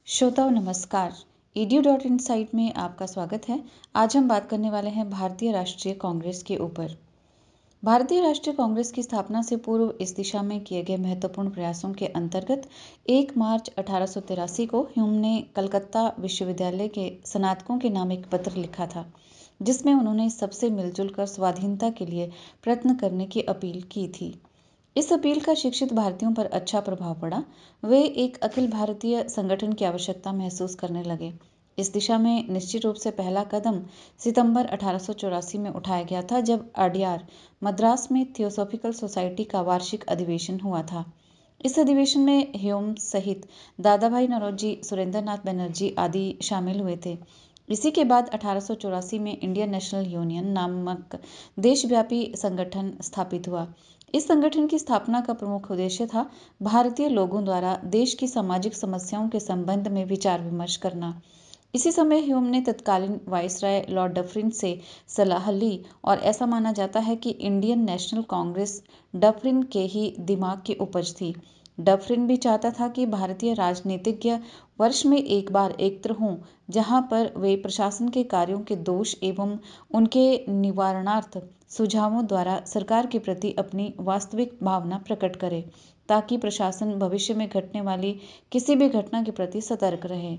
श्रोताओं नमस्कार। edu.insight में आपका स्वागत है। आज हम बात करने वाले हैं भारतीय राष्ट्रीय कांग्रेस के ऊपर। भारतीय राष्ट्रीय कांग्रेस की स्थापना से पूर्व इस दिशा में किए गए महत्वपूर्ण प्रयासों के अंतर्गत 1 मार्च 1883 को ह्यूम ने कलकत्ता विश्वविद्यालय के स्नातकों के नाम एक पत्र लिखा था, जिसमें उन्होंने सबसे मिलजुल कर स्वाधीनता के लिए प्रयत्न करने की अपील की थी। इस अपील का शिक्षित भारतीयों पर अच्छा प्रभाव पड़ा। वे एक अखिल भारतीय संगठन की आवश्यकता महसूस करने लगे। इस दिशा में निश्चित रूप से पहला कदम सितंबर 1884 में उठाया गया था, जब अडयार मद्रास में थियोसॉफिकल सोसाइटी का वार्षिक अधिवेशन हुआ था। इस अधिवेशन में ह्यूम सहित दादा भाई नौरोजी, सुरेंद्रनाथ बनर्जी आदि शामिल हुए थे। इसी के बाद 1884 में इंडियन नेशनल यूनियन नामक देशव्यापी संगठन स्थापित हुआ। इस संगठन की स्थापना का प्रमुख उद्देश्य था भारतीय लोगों द्वारा देश की सामाजिक समस्याओं के संबंध में विचार विमर्श करना। इसी समय ह्यूम ने तत्कालीन वाइसराय लॉर्ड डफरिन से सलाह ली और ऐसा माना जाता है कि इंडियन नेशनल कांग्रेस डफरिन के ही दिमाग की उपज थी। डफरिन भी चाहता था कि भारतीय राजनीतिज्ञ वर्ष में एक बार एकत्र हों, जहां पर वे प्रशासन के कार्यों के दोष एवं उनके निवारणार्थ सुझावों द्वारा सरकार के प्रति अपनी वास्तविक भावना प्रकट करे, ताकि प्रशासन भविष्य में घटने वाली किसी भी घटना के प्रति सतर्क रहे।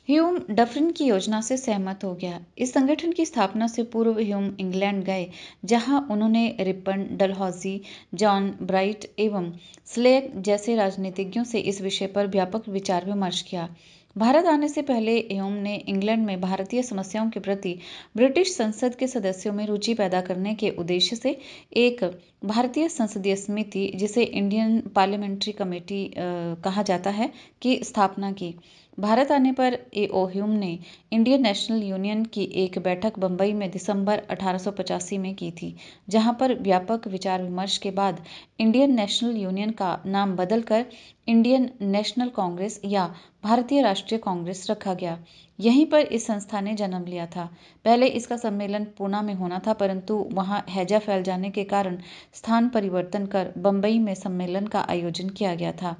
ह्यूम डफरिन की योजना से सहमत हो गया। इस संगठन की स्थापना से पूर्व ह्यूम इंग्लैंड गए, जहां उन्होंने रिपन, डलहौजी, जॉन ब्राइट एवं स्लेक जैसे राजनीतिज्ञों से इस विषय पर व्यापक विचार विमर्श किया। भारत आने से पहले ह्यूम ने इंग्लैंड में भारतीय समस्याओं के प्रति ब्रिटिश संसद के सदस्यों में रुचि पैदा करने के उद्देश्य से एक भारतीय संसदीय समिति, जिसे इंडियन पार्लियामेंट्री कमेटी कहा जाता है, की स्थापना की। भारत आने पर ए.ओ. ह्यूम ने इंडियन नेशनल यूनियन की एक बैठक बंबई में दिसंबर 1885 में की थी, जहां पर व्यापक विचार विमर्श के बाद इंडियन नेशनल यूनियन का नाम बदलकर इंडियन नेशनल कांग्रेस या भारतीय राष्ट्रीय कांग्रेस रखा गया। यहीं पर इस संस्था ने जन्म लिया था। पहले इसका सम्मेलन पूना में होना था, परंतु वहां हैजा फैल जाने के कारण स्थान परिवर्तन कर बंबई में सम्मेलन का आयोजन किया गया था।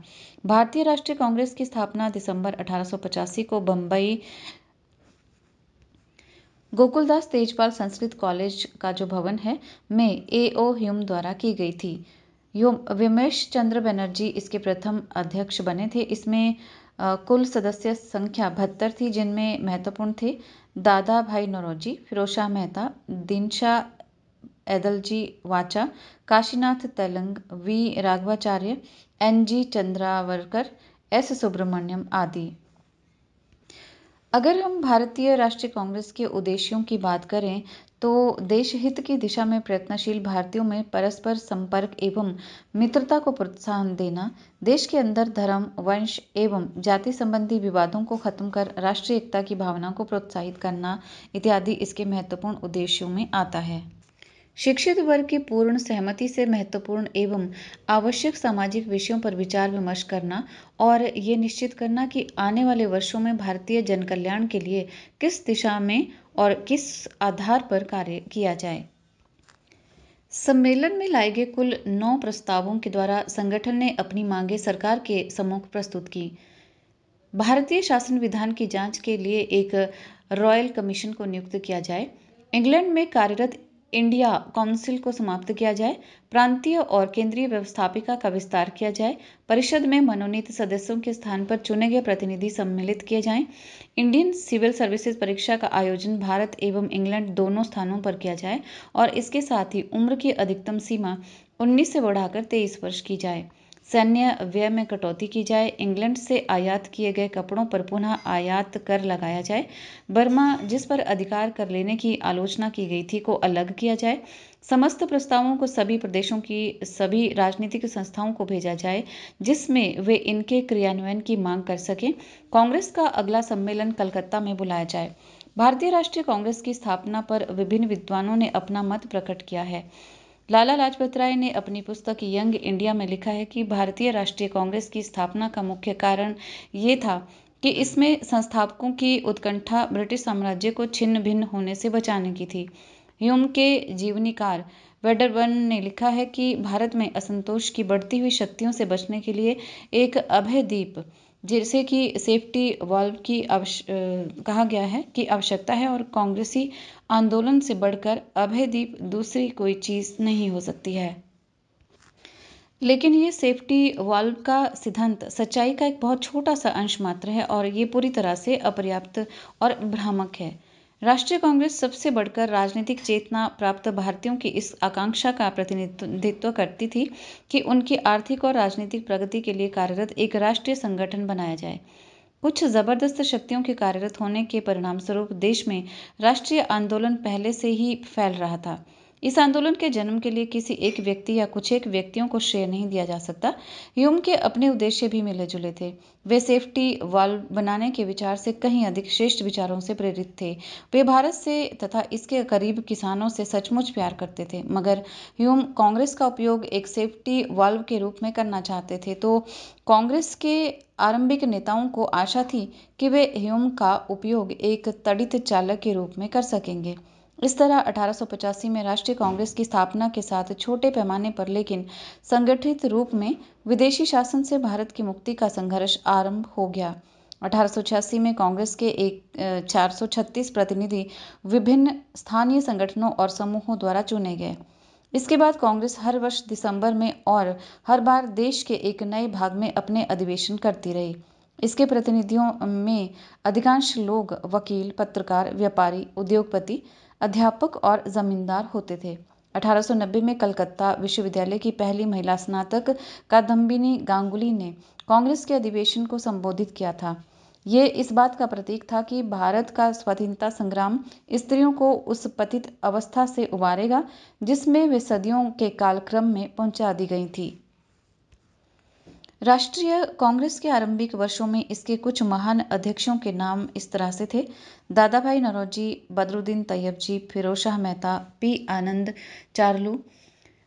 भारतीय राष्ट्रीय कांग्रेस की स्थापना दिसंबर 1885 को बंबई गोकुलदास तेजपाल संस्कृत कॉलेज का जो भवन है में ए.ओ. ह्यूम द्वारा की गई थी। विमेश चंद्र बनर्जी इसके प्रथम अध्यक्ष बने थे। इसमें कुल सदस्य संख्या 72 थी, जिनमें महत्वपूर्ण थे दादा भाई Naoroji, Firozshah Mehta, Dinshaw Edulji Wacha, Kashinath Telang, V Raghavacharya, N G. Chandavarkar, S. Subramaniam आदि। अगर हम भारतीय राष्ट्रीय कांग्रेस के उद्देश्यों की बात करें तो देश हित की दिशा में प्रयत्नशील भारतीयों में परस्पर संपर्क एवं मित्रता को प्रोत्साहन देना, देश के अंदर धर्म, वंश एवं जाति संबंधी विवादों को खत्म कर राष्ट्रीय एकता की भावना को प्रोत्साहित करना इत्यादि इसके महत्वपूर्ण उद्देश्यों में आता है। शिक्षित वर्ग की पूर्ण सहमति से महत्वपूर्ण एवं आवश्यक सामाजिक विषयों पर विचार विमर्श करना और ये निश्चित करना कि आने वाले वर्षों में भारतीय जनकल्याण के लिए किस दिशा में और किस आधार पर कार्य किया जाए। सम्मेलन में लाए गए कुल 9 प्रस्तावों के द्वारा संगठन ने अपनी मांगें सरकार के सम्मुख प्रस्तुत की। भारतीय शासन विधान की जांच के लिए एक रॉयल कमीशन को नियुक्त किया जाए। इंग्लैंड में कार्यरत इंडिया काउंसिल को समाप्त किया जाए। प्रांतीय और केंद्रीय व्यवस्थापिका का विस्तार किया जाए। परिषद में मनोनीत सदस्यों के स्थान पर चुने गए प्रतिनिधि सम्मिलित किए जाएं। इंडियन सिविल सर्विसेज परीक्षा का आयोजन भारत एवं इंग्लैंड दोनों स्थानों पर किया जाए और इसके साथ ही उम्र की अधिकतम सीमा 19 से बढ़ाकर 23 वर्ष की जाए। सैन्य व्यय में कटौती की जाए। इंग्लैंड से आयात किए गए कपड़ों पर पुनः आयात कर लगाया जाए। बर्मा, जिस पर अधिकार कर लेने की आलोचना की गई थी, को अलग किया जाए। समस्त प्रस्तावों को सभी प्रदेशों की सभी राजनीतिक संस्थाओं को भेजा जाए, जिसमें वे इनके क्रियान्वयन की मांग कर सकें। कांग्रेस का अगला सम्मेलन कलकत्ता में बुलाया जाए। भारतीय राष्ट्रीय कांग्रेस की स्थापना पर विभिन्न विद्वानों ने अपना मत प्रकट किया है। लाला लाजपत राय ने अपनी पुस्तक यंग इंडिया में लिखा है कि भारतीय राष्ट्रीय कांग्रेस की स्थापना का मुख्य कारण ये था कि इसमें संस्थापकों की उत्कंठा ब्रिटिश साम्राज्य को छिन्न भिन्न होने से बचाने की थी। ह्यूम के जीवनीकार वेडरबर्न ने लिखा है कि भारत में असंतोष की बढ़ती हुई शक्तियों से बचने के लिए एक अभय दीप जिसे कि सेफ्टी वाल्व की कहा गया है कि आवश्यकता है और कांग्रेसी आंदोलन से बढ़कर अभय दीप दूसरी कोई चीज नहीं हो सकती है। लेकिन ये सेफ्टी वाल्व का सिद्धांत सच्चाई का एक बहुत छोटा सा अंश मात्र है और ये पूरी तरह से अपर्याप्त और भ्रामक है। राष्ट्रीय कांग्रेस सबसे बढ़कर राजनीतिक चेतना प्राप्त भारतीयों की इस आकांक्षा का प्रतिनिधित्व करती थी कि उनकी आर्थिक और राजनीतिक प्रगति के लिए कार्यरत एक राष्ट्रीय संगठन बनाया जाए। कुछ जबरदस्त शक्तियों के कार्यरत होने के परिणामस्वरूप देश में राष्ट्रीय आंदोलन पहले से ही फैल रहा था। इस आंदोलन के जन्म के लिए किसी एक व्यक्ति या कुछ एक व्यक्तियों को श्रेय नहीं दिया जा सकता। ह्यूम के अपने उद्देश्य भी मिले जुले थे। वे सेफ्टी वाल्व बनाने के विचार से कहीं अधिक श्रेष्ठ विचारों से प्रेरित थे। वे भारत से तथा इसके करीब किसानों से सचमुच प्यार करते थे, मगर ह्यूम कांग्रेस का उपयोग एक सेफ्टी वाल्व के रूप में करना चाहते थे। तो कांग्रेस के आरंभिक नेताओं को आशा थी कि वे ह्यूम का उपयोग एक तड़ित चालक के रूप में कर सकेंगे। इस तरह 1885 में राष्ट्रीय कांग्रेस की स्थापना के साथ छोटे पैमाने पर लेकिन संगठित रूप में विदेशी शासन से भारत की मुक्ति का संघर्ष आरंभ हो गया। 1886 में कांग्रेस के 436 प्रतिनिधि विभिन्न स्थानीय संगठनों और समूहों द्वारा चुने गए। इसके बाद कांग्रेस हर वर्ष दिसंबर में और हर बार देश के एक नए भाग में अपने अधिवेशन करती रही। इसके प्रतिनिधियों में अधिकांश लोग वकील, पत्रकार, व्यापारी, उद्योगपति, अध्यापक और जमींदार होते थे। 1890 में कलकत्ता विश्वविद्यालय की पहली महिला स्नातक कादम्बिनी गांगुली ने कांग्रेस के अधिवेशन को संबोधित किया था। ये इस बात का प्रतीक था कि भारत का स्वाधीनता संग्राम स्त्रियों को उस पतित अवस्था से उबारेगा जिसमें वे सदियों के कालक्रम में पहुंचा दी गई थी। राष्ट्रीय कांग्रेस के आरंभिक वर्षों में इसके कुछ महान अध्यक्षों के नाम इस तरह से थे: दादाभाई नौरोजी, बदरुद्दीन तैयबजी, फिरोज शाह मेहता, पी आनंद चारलू,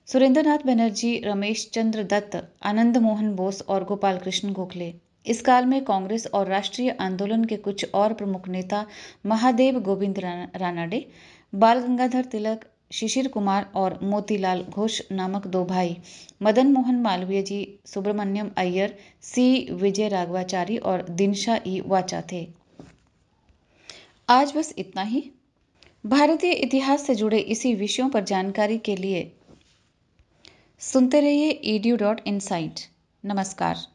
सुरेंद्रनाथ बनर्जी, रमेश चंद्र दत्त, आनंद मोहन बोस और गोपाल कृष्ण गोखले। इस काल में कांग्रेस और राष्ट्रीय आंदोलन के कुछ और प्रमुख नेता महादेव गोविंद रानाडे, बाल गंगाधर तिलक, शिशिर कुमार और मोतीलाल घोष नामक दो भाई, मदन मोहन मालवीय जी, सुब्रमण्यम अय्यर, सी विजय राघवाचारी और दिनशा ई वाचा थे। आज बस इतना ही। भारतीय इतिहास से जुड़े इसी विषयों पर जानकारी के लिए सुनते रहिए edu.insight। नमस्कार।